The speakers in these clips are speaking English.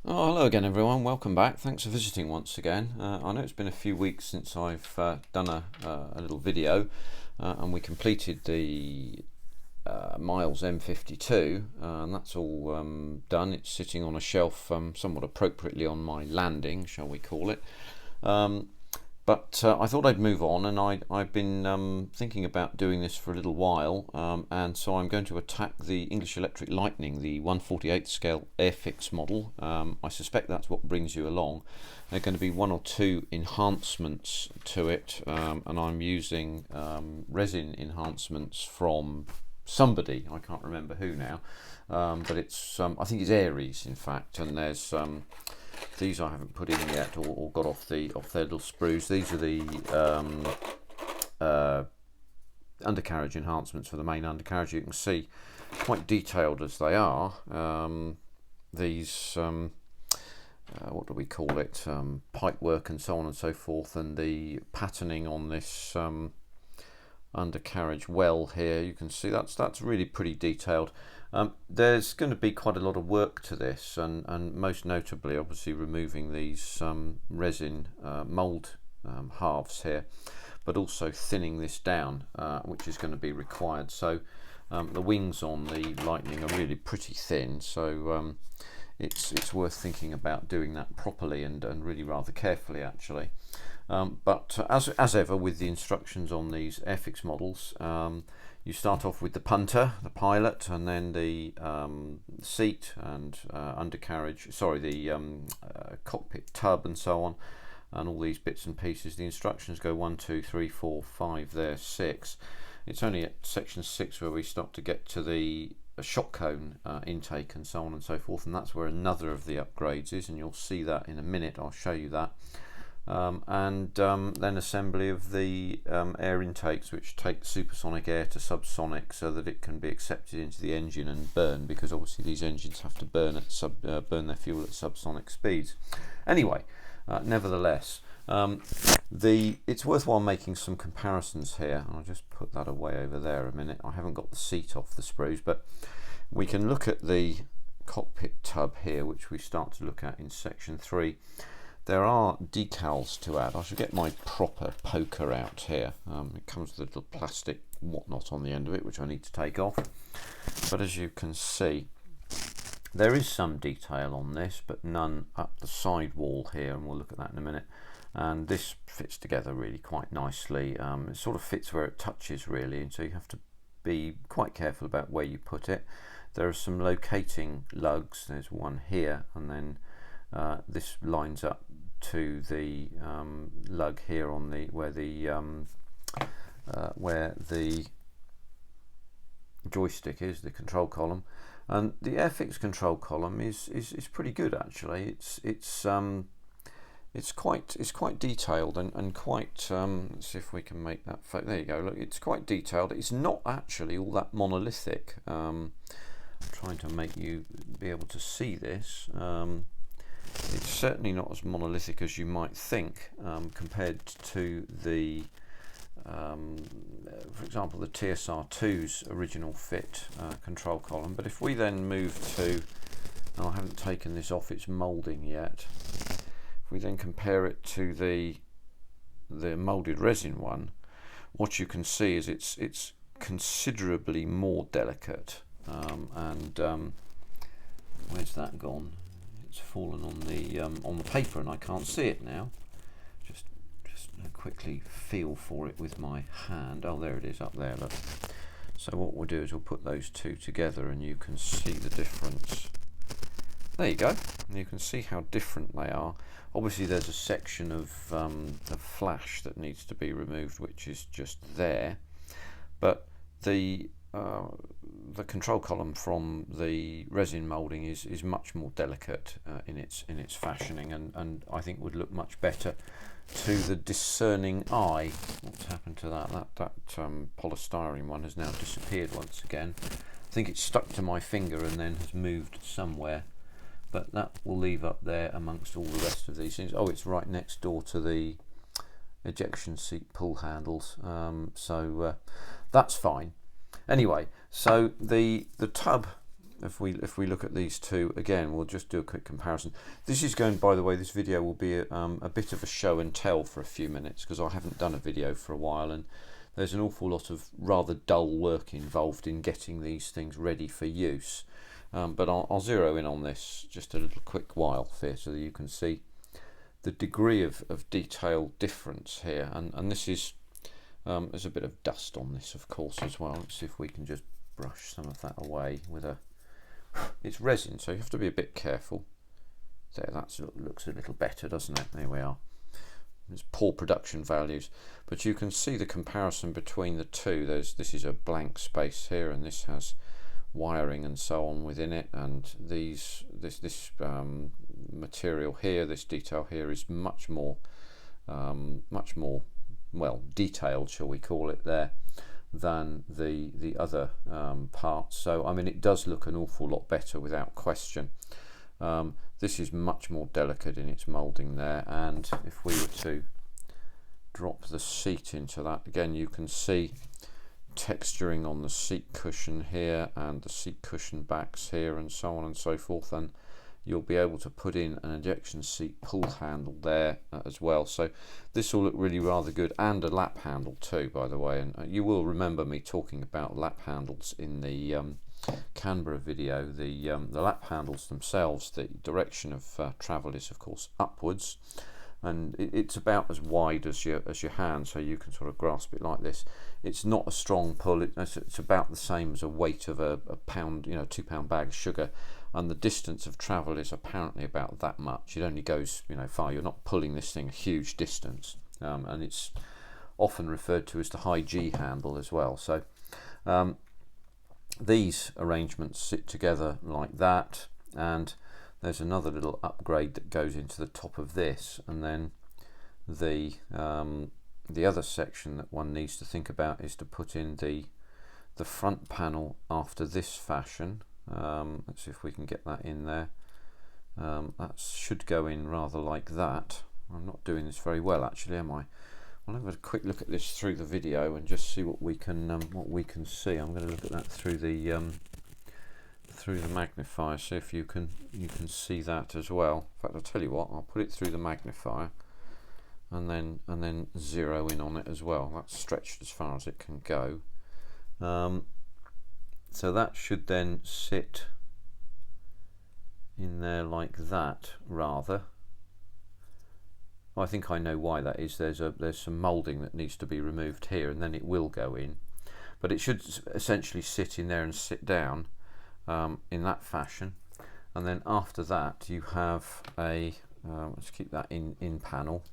Oh, hello again, everyone. Welcome back. Thanks for visiting once again. I know it's been a few weeks since I've done a little video, and we completed the Miles M52, and that's all done. It's sitting on a shelf somewhat appropriately on my landing, shall we call it. But I thought I'd move on, and I've been thinking about doing this for a little while, and so I'm going to attack the English Electric Lightning, the 1/48 scale Airfix model. I suspect that's what brings you along. There are going to be one or two enhancements to it, and I'm using resin enhancements from somebody. I can't remember who now, but it's I think it's Aries, in fact, and there's these I haven't put in yet or got off their little sprues. These are the undercarriage enhancements for the main undercarriage. You can see, quite detailed as they are, these what do we call it, pipe work and so on and so forth, and the patterning on this undercarriage well here, you can see that's really pretty detailed. There's going to be quite a lot of work to this, and most notably obviously removing these resin mould halves here, but also thinning this down, which is going to be required. So the wings on the Lightning are really pretty thin, so it's worth thinking about doing that properly and really rather carefully, actually. But as ever with the instructions on these Airfix models, you start off with the punter, the pilot, and then the seat and undercarriage, sorry, the cockpit tub and so on, and all these bits and pieces. The instructions go 1, 2, 3, 4, 5, there, 6. It's only at section 6 where we start to get to the shock cone intake and so on and so forth, and that's where another of the upgrades is, and you'll see that in a minute. I'll show you that. And then assembly of the air intakes, which take supersonic air to subsonic so that it can be accepted into the engine and burn, because obviously these engines have to burn their fuel at subsonic speeds. Anyway, nevertheless, it's worthwhile making some comparisons here. I'll just put that away over there a minute. I haven't got the seat off the sprues, but we can look at the cockpit tub here, which we start to look at in section 3. There are decals to add. I should get my proper poker out here. It comes with a little plastic whatnot on the end of it, which I need to take off. But as you can see, there is some detail on this, but none up the side wall here, and we'll look at that in a minute. And this fits together really quite nicely. It sort of fits where it touches, really, and so you have to be quite careful about where you put it. There are some locating lugs. There's one here, and then this lines up to the lug here on the where the joystick is, the control column. And the Airfix control column is pretty good, actually. It's quite detailed and quite let's see if we can make that there you go. Look, it's quite detailed. It's not actually all that monolithic. I'm trying to make you be able to see this. It's certainly not as monolithic as you might think, compared to the for example, the TSR2's original fit control column. But if we then move to, I haven't taken this off its moulding yet, if we then compare it to the moulded resin one, what you can see is it's considerably more delicate, and where's that gone? It's fallen on the paper and I can't see it now. Just quickly feel for it with my hand. Oh, there it is up there, look. So what we'll do is we'll put those two together and you can see the difference. There you go. And you can see how different they are. Obviously there's a section of flash that needs to be removed, which is just there, but the control column from the resin moulding is much more delicate in its fashioning, and I think would look much better to the discerning eye. What's happened to that? That polystyrene one has now disappeared once again. I think it's stuck to my finger and then has moved somewhere, but that will leave up there amongst all the rest of these things. Oh, it's right next door to the ejection seat pull handles, so that's fine. Anyway, so the tub if we look at these two again, we'll just do a quick comparison. This is going, by the way, this video will be a bit of a show and tell for a few minutes, because I haven't done a video for a while, and there's an awful lot of rather dull work involved in getting these things ready for use. But I'll zero in on this just a little quick while here, so that you can see the degree of detail difference here. And this is, there's a bit of dust on this, of course, as well. Let's see if we can just brush some of that away with a, it's resin, so you have to be a bit careful. There, that looks a little better, doesn't it? There we are. It's poor production values, but you can see the comparison between the two. This is a blank space here, and this has wiring and so on within it, and this material here, this detail here, is much more well detailed, shall we call it, there, than the other parts. So I mean, it does look an awful lot better without question. This is much more delicate in its moulding there, and if we were to drop the seat into that again, you can see texturing on the seat cushion here and the seat cushion backs here and so on and so forth, and you'll be able to put in an ejection seat pull handle there as well. So this will look really rather good, and a lap handle too, by the way. And you will remember me talking about lap handles in the Canberra video. The lap handles themselves, the direction of travel is of course upwards, and it's about as wide as your hand, so you can sort of grasp it like this. It's not a strong pull. It's about the same as a weight of a pound, 2 pound bag of sugar, and the distance of travel is apparently about that much. It only goes far. You're not pulling this thing a huge distance, and it's often referred to as the high G handle as well. So these arrangements sit together like that, and there's another little upgrade that goes into the top of this, and then the other section that one needs to think about is to put in the front panel after this fashion. Let's see if we can get that in there. That should go in rather like that. I'm not doing this very well, actually, am I? I'll have a quick look at this through the video and just see what we can see. I'm going to look at that through the magnifier, see if you can see that as well. In fact, I'll tell you what, I'll put it through the magnifier and then zero in on it as well. That's stretched as far as it can go. So that should then sit in there like that, rather. I think I know why that is. There's some moulding that needs to be removed here, and then it will go in, but it should essentially sit in there and sit down in that fashion. And then after that you have a let's keep that in panel,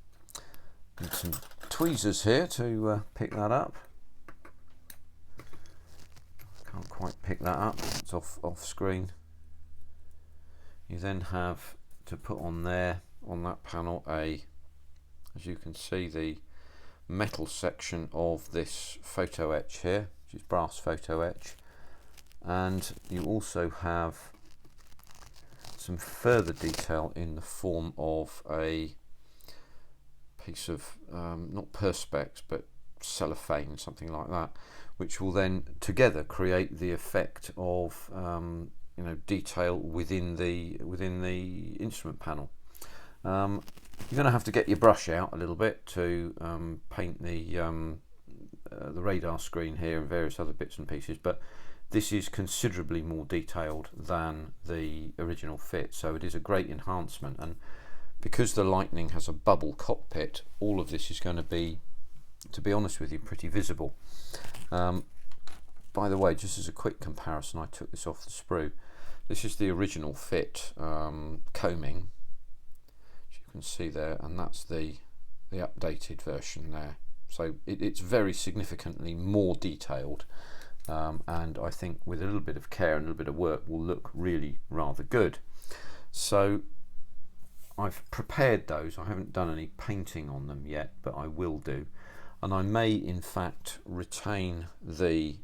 and some tweezers here to pick that up. Can't quite pick that up, it's off screen. You then have to put on there, on that panel, as you can see, the metal section of this photo etch here, which is brass photo etch, and you also have some further detail in the form of a piece of not perspex but cellophane, something like that, which will then together create the effect of detail within the instrument panel. You're going to have to get your brush out a little bit to paint the radar screen here and various other bits and pieces, but this is considerably more detailed than the original fit, so it is a great enhancement. And because the Lightning has a bubble cockpit, all of this is going to be honest with you, pretty visible. By the way, just as a quick comparison, I took this off the sprue. This is the original fit combing, as you can see there, and that's the updated version there. So it's very significantly more detailed, and I think with a little bit of care and a little bit of work will look really rather good. So I've prepared those. I haven't done any painting on them yet, but I will do, and I may in fact retain the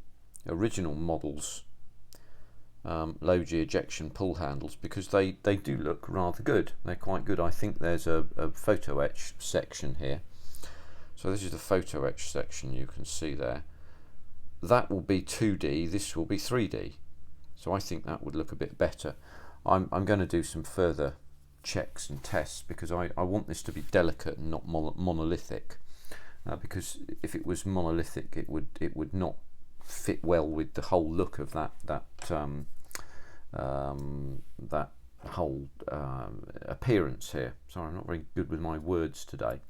original models low G ejection pull handles, because they do look rather good. They're quite good. I think there's a photo etch section here, so this is the photo etch section, you can see there. That will be 2D, this will be 3D, So I think that would look a bit better. I'm going to do some further checks and tests, because I want this to be delicate and not monolithic, because if it was monolithic it would not fit well with the whole look of that whole appearance here. Sorry, I'm not very good with my words today.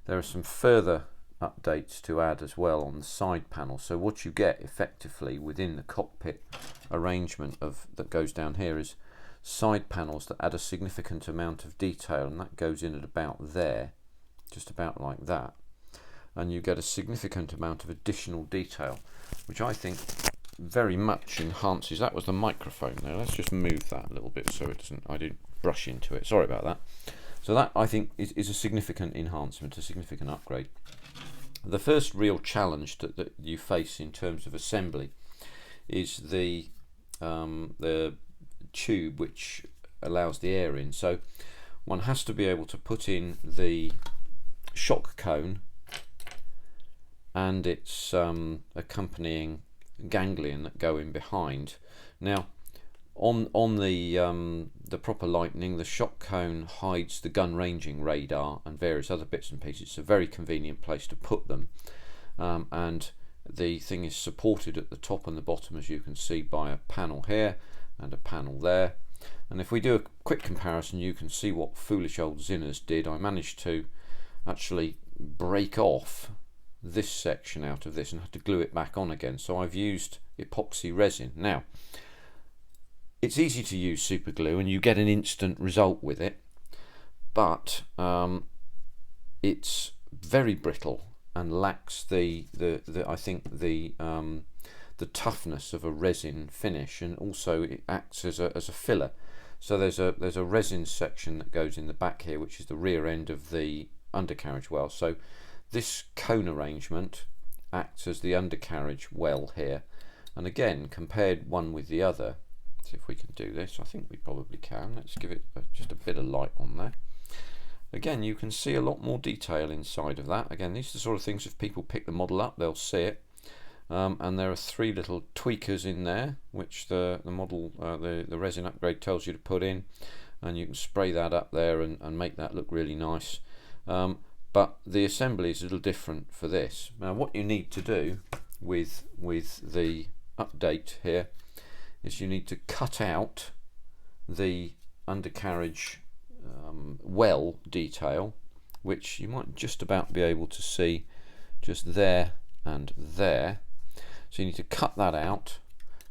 There are some further updates to add as well on the side panel. So what you get effectively within the cockpit arrangement that goes down here is side panels that add a significant amount of detail, and that goes in at about there, just about like that, and you get a significant amount of additional detail, which I think very much enhances. That was the microphone there. Let's just move that a little bit so it doesn't, I didn't brush into it, sorry about that. So that I think is a significant enhancement, a significant upgrade. The first real challenge that you face in terms of assembly is the tube which allows the air in. So one has to be able to put in the shock cone and its accompanying ganglion that go in behind. Now on the proper Lightning, the shock cone hides the gun ranging radar and various other bits and pieces. It's a very convenient place to put them, and the thing is supported at the top and the bottom, as you can see, by a panel here and a panel there. And if we do a quick comparison, you can see what foolish old Zinners did. I managed to actually break off this section out of this and had to glue it back on again. So I've used epoxy resin. Now it's easy to use super glue and you get an instant result with it, but it's very brittle and lacks I think the toughness of a resin finish, and also it acts as a filler. So there's a resin section that goes in the back here, which is the rear end of the undercarriage well. So this cone arrangement acts as the undercarriage well here, and again, compared one with the other, see if we can do this. I think we probably can. Let's give it just a bit of light on there. Again, you can see a lot more detail inside of that. Again, these are the sort of things, if people pick the model up, they'll see it. And there are three little tweakers in there, which the model, the resin upgrade tells you to put in, and you can spray that up there and make that look really nice. But the assembly is a little different for this. Now, what you need to do with the update here is you need to cut out the undercarriage well detail, which you might just about be able to see just there and there. So you need to cut that out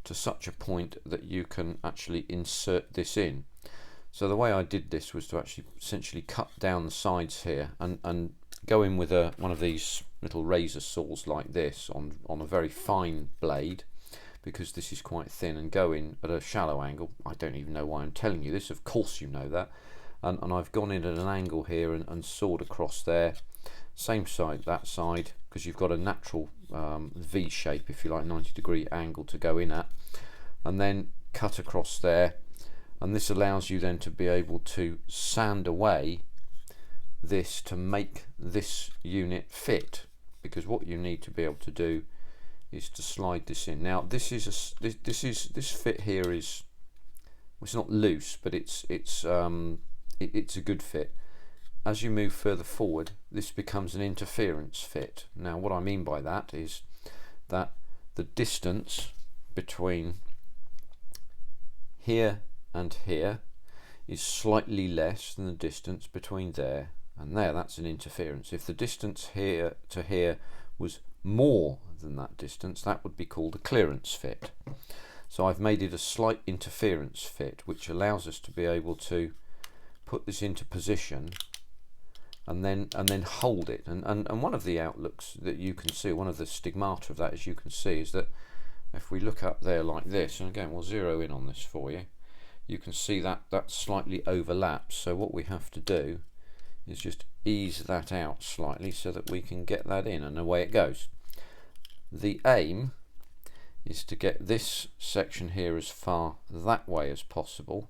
to such a point that you can actually insert this in. So the way I did this was to actually essentially cut down the sides here and go in with one of these little razor saws like this on a very fine blade, because this is quite thin, and go in at a shallow angle. I don't even know why I'm telling you this, of course you know that. And I've gone in at an angle here and sawed across there. Same side, that side, because you've got a natural V shape, if you like, 90-degree angle to go in at, and then cut across there. And this allows you then to be able to sand away this to make this unit fit, because what you need to be able to do is to slide this in. Now this fit here is, well, it's not loose, but it's a good fit. As you move further forward, this becomes an interference fit. Now what I mean by that is that the distance between here and here is slightly less than the distance between there and there. That's an interference. If the distance here to here was more than that distance, that would be called a clearance fit. So I've made it a slight interference fit, which allows us to be able to put this into position and then hold it. And one of the outlooks that you can see, one of the stigmata of that, as you can see, is that if we look up there like this, and again we'll zero in on this for you, you can see that slightly overlaps. So what we have to do is just ease that out slightly so that we can get that in, and away it goes. The aim is to get this section here as far that way as possible,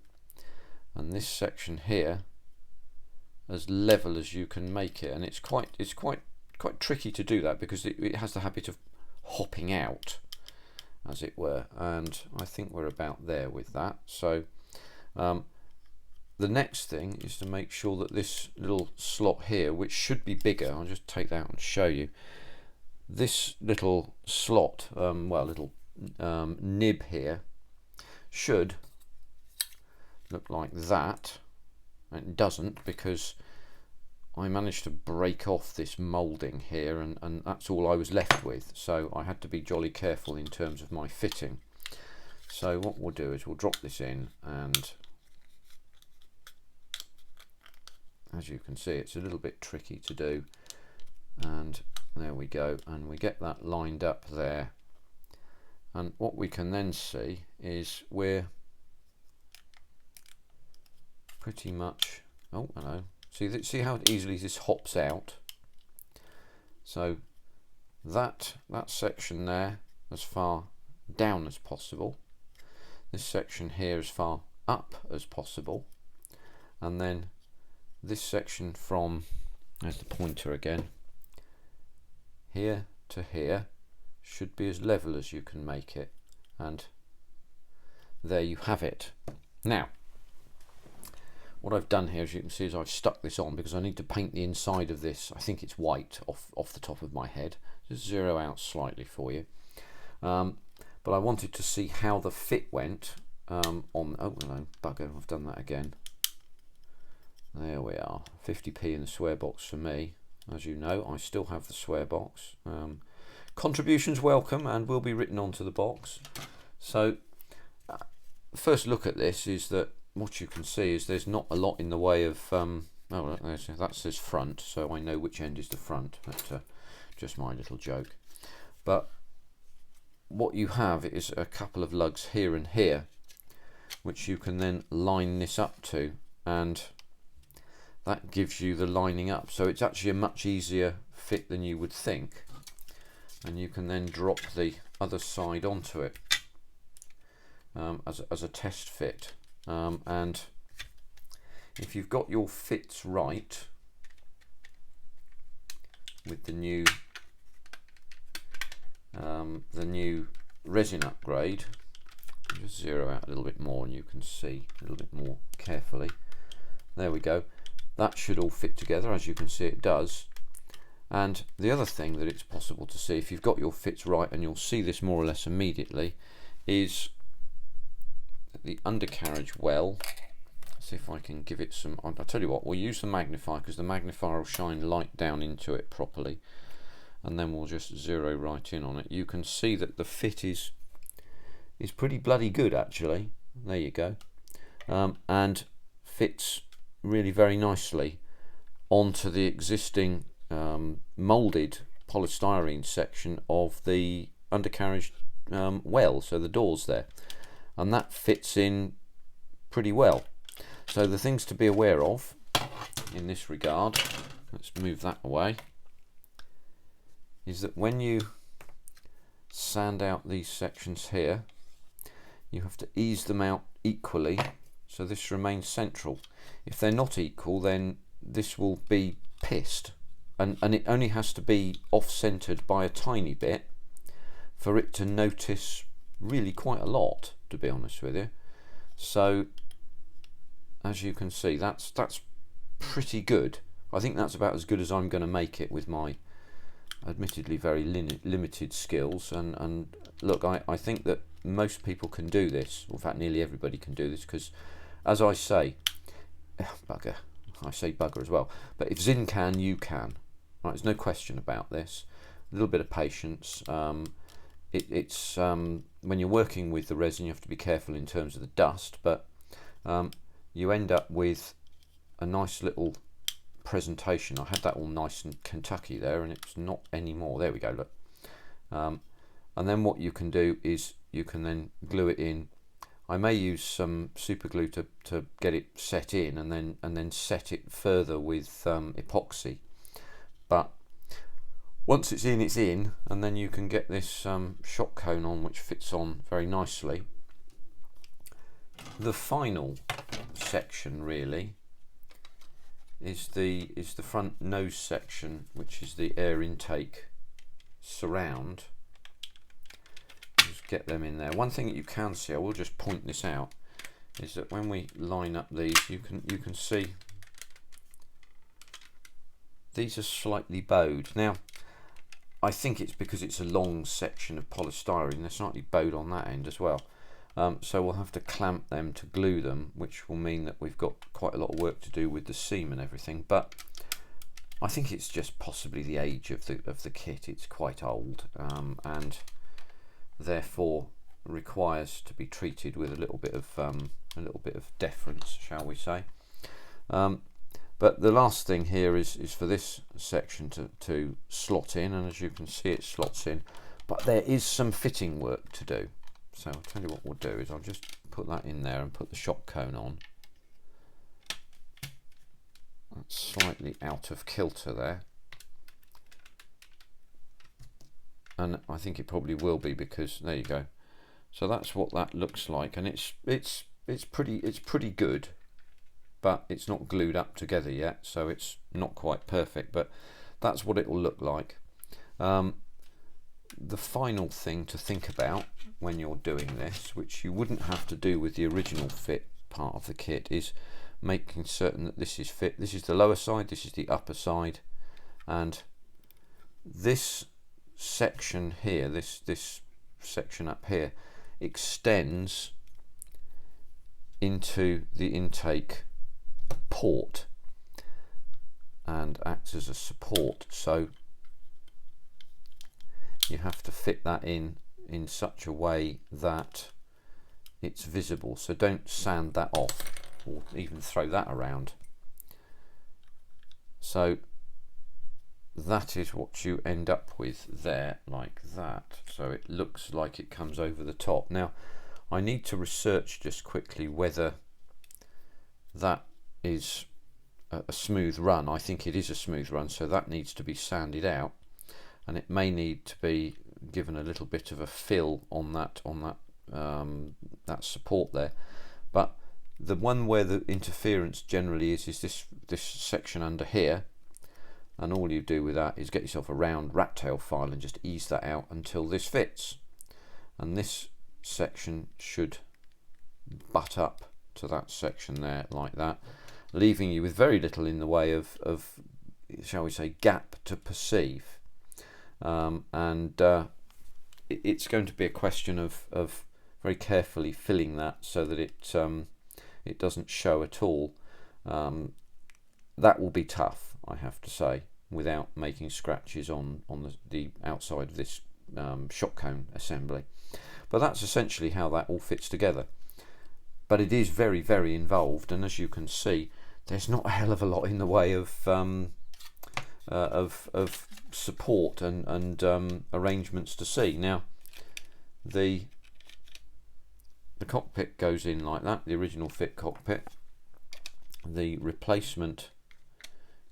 and this section here as level as you can make it. And it's quite tricky to do that, because it has the habit of hopping out, as it were, and I think we're about there with that. So the next thing is to make sure that this little slot here, which should be bigger, I'll just take that out and show you, this little slot, little nib here, should look like that. And it doesn't, because I managed to break off this moulding here, and that's all I was left with, so I had to be jolly careful in terms of my fitting. So what we'll do is we'll drop this in, and as you can see, it's a little bit tricky to do, and there we go, and we get that lined up there. And what we can then see is we're pretty much, oh hello, see how easily this hops out. So that section there as far down as possible, this section here as far up as possible, and then this section from, there's the pointer again, here to here should be as level as you can make it, and there you have it. Now what I've done here, as you can see, is I've stuck this on because I need to paint the inside of this. I think it's white off the top of my head. Just zero out slightly for you. But I wanted to see how the fit went on, oh no, bugger, I've done that again. There we are, 50p in the swear box for me. As you know, I still have the swear box. Contributions welcome and will be written onto the box. So first look at this is that what you can see is there's not a lot in the way of, oh, that says front, so I know which end is the front. That's just my little joke. But what you have is a couple of lugs here and here, which you can then line this up to, and that gives you the lining up. So it's actually a much easier fit than you would think. And you can then drop the other side onto it as a test fit. And if you've got your fits right with the new resin upgrade, just zero out a little bit more and you can see a little bit more carefully. There we go. That should all fit together, as you can see it does. And the other thing that it's possible to see, if you've got your fits right, and you'll see this more or less immediately, is the undercarriage well. See if I can give it some, I'll tell you what, we'll use the magnifier because the magnifier will shine light down into it properly, and then we'll just zero right in on it. You can see that the fit is pretty bloody good actually. There you go. And fits really very nicely onto the existing moulded polystyrene section of the undercarriage well, so the doors there, and that fits in pretty well. So the things to be aware of in this regard, let's move that away, is that when you sand out these sections here, you have to ease them out equally so this remains central. If they're not equal, then this will be pissed, and it only has to be off-centered by a tiny bit for it to notice really quite a lot, to be honest with you. So as you can see, that's pretty good. I think that's about as good as I'm going to make it with my admittedly very limited skills. And look, I think that most people can do this. In fact, nearly everybody can do this, because as I say, bugger, I say bugger as well, but if Zin can, you can. Right, there's no question about this. A little bit of patience. It's when you're working with the resin, you have to be careful in terms of the dust, but you end up with a nice little presentation. I had that all nice and Kentucky there, and it's not anymore. There we go, look. And then what you can do is you can then glue it in. I may use some super glue to get it set in, and then set it further with epoxy. But once it's in, and then you can get this shock cone on, which fits on very nicely. The final section really is the front nose section, which is the air intake surround. Just get them in there. One thing that you can see, I will just point this out, is that when we line up these, you can see these are slightly bowed. Now, I think it's because it's a long section of polystyrene. They're slightly bowed on that end as well. So we'll have to clamp them to glue them, which will mean that we've got quite a lot of work to do with the seam and everything. But I think it's just possibly the age of the kit. It's quite old, and therefore requires to be treated with a little bit of deference, shall we say. But the last thing here is for this section to slot in, and as you can see, it slots in. But there is some fitting work to do. So I'll tell you what we'll do is I'll just put that in there and put the shock cone on. That's slightly out of kilter there, and I think it probably will be, because there you go. So that's what that looks like, and it's pretty good, but it's not glued up together yet, so it's not quite perfect, but that's what it will look like. The final thing to think about when you're doing this, which you wouldn't have to do with the original fit part of the kit, is making certain that this is fit. This is the lower side, this is the upper side, and this section here, this section up here, extends into the intake port and acts as a support. So you have to fit that in such a way that it's visible. So don't sand that off or even throw that around. So that is what you end up with there, like that. So it looks like it comes over the top. Now I need to research just quickly whether that is a smooth run. I think it is a smooth run, so that needs to be sanded out, and it may need to be given a little bit of a fill on that that support there. But the one where the interference generally is this section under here, and all you do with that is get yourself a round rat tail file and just ease that out until this fits, and this section should butt up to that section there like that, leaving you with very little in the way of shall we say, gap to perceive. It's going to be a question of very carefully filling that so that it doesn't show at all. That will be tough, I have to say, without making scratches on the outside of this shock cone assembly. But that's essentially how that all fits together. But it is very, very involved, and as you can see, there's not a hell of a lot in the way of support and arrangements to see. Now the cockpit goes in like that, the original fit cockpit. The replacement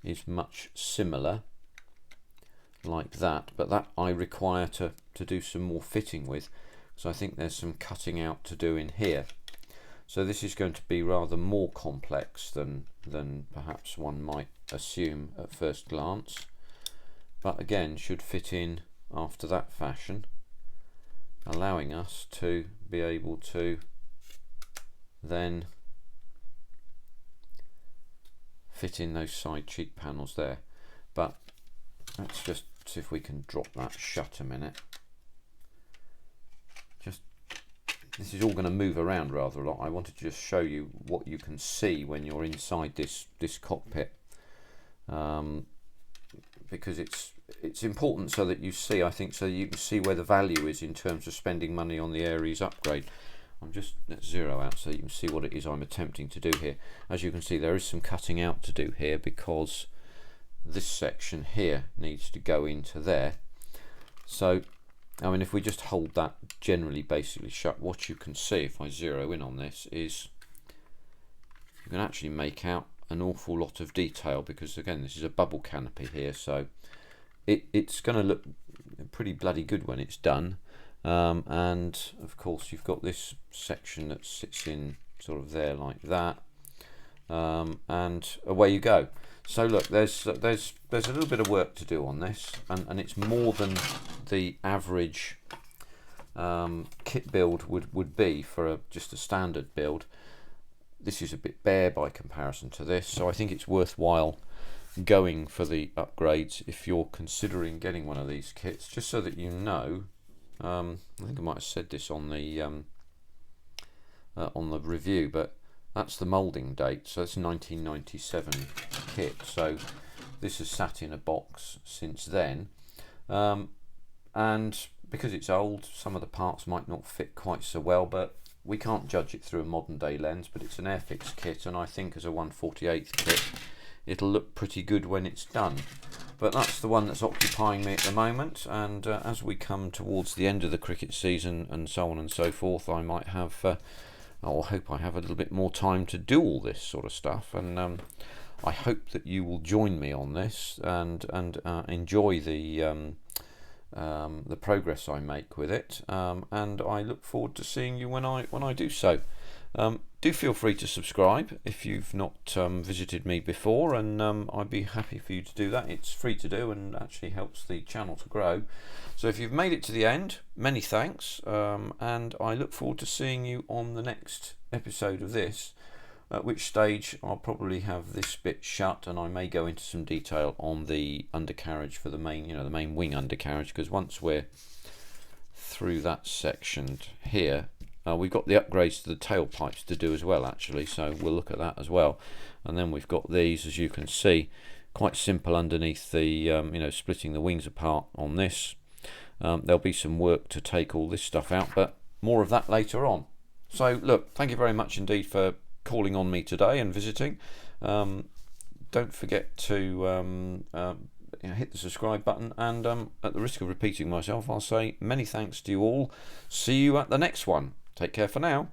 is much similar like that, but that I require to do some more fitting with, so I think there's some cutting out to do in here. So this is going to be rather more complex than perhaps one might assume at first glance, but again should fit in after that fashion, allowing us to be able to then fit in those side cheek panels there. But let's just see if we can drop that shut a minute. This is all going to move around rather a lot. I wanted to just show you what you can see when you're inside this cockpit, because it's important so that you see, I think, so you can see where the value is in terms of spending money on the Aries upgrade. I'm just, let's zero out so you can see what it is I'm attempting to do here. As you can see, there is some cutting out to do here, because this section here needs to go into there. So I mean, if we just hold that generally basically shut, what you can see if I zero in on this is you can actually make out an awful lot of detail, because again this is a bubble canopy here, so it's going to look pretty bloody good when it's done. And of course you've got this section that sits in sort of there like that, and away you go. So look, there's a little bit of work to do on this, and it's more than the average kit build would be for just a standard build. This is a bit bare by comparison to this, so I think it's worthwhile going for the upgrades if you're considering getting one of these kits, just so that you know. I think I might have said this on the review, but that's the moulding date, so it's 1997 kit, so this has sat in a box since then, and because it's old, some of the parts might not fit quite so well, but we can't judge it through a modern day lens. But it's an Airfix kit, and I think as a 1/48 kit it'll look pretty good when it's done. But that's the one that's occupying me at the moment, and as we come towards the end of the cricket season and so on and so forth, I might have or hope I have a little bit more time to do all this sort of stuff, and I hope that you will join me on this and enjoy the progress I make with it, and I look forward to seeing you when I do so. Do feel free to subscribe if you've not visited me before, and I'd be happy for you to do that. It's free to do and actually helps the channel to grow. So if you've made it to the end, many thanks, and I look forward to seeing you on the next episode of this, at which stage I'll probably have this bit shut, and I may go into some detail on the undercarriage for the main, the main wing undercarriage, because once we're through that section here, we've got the upgrades to the tailpipes to do as well, actually, so we'll look at that as well. And then we've got these, as you can see, quite simple underneath the splitting the wings apart on this. There'll be some work to take all this stuff out, but more of that later on. So look, thank you very much indeed for calling on me today and visiting. Don't forget to hit the subscribe button, and at the risk of repeating myself, I'll say many thanks to you all. See you at the next one. Take care for now.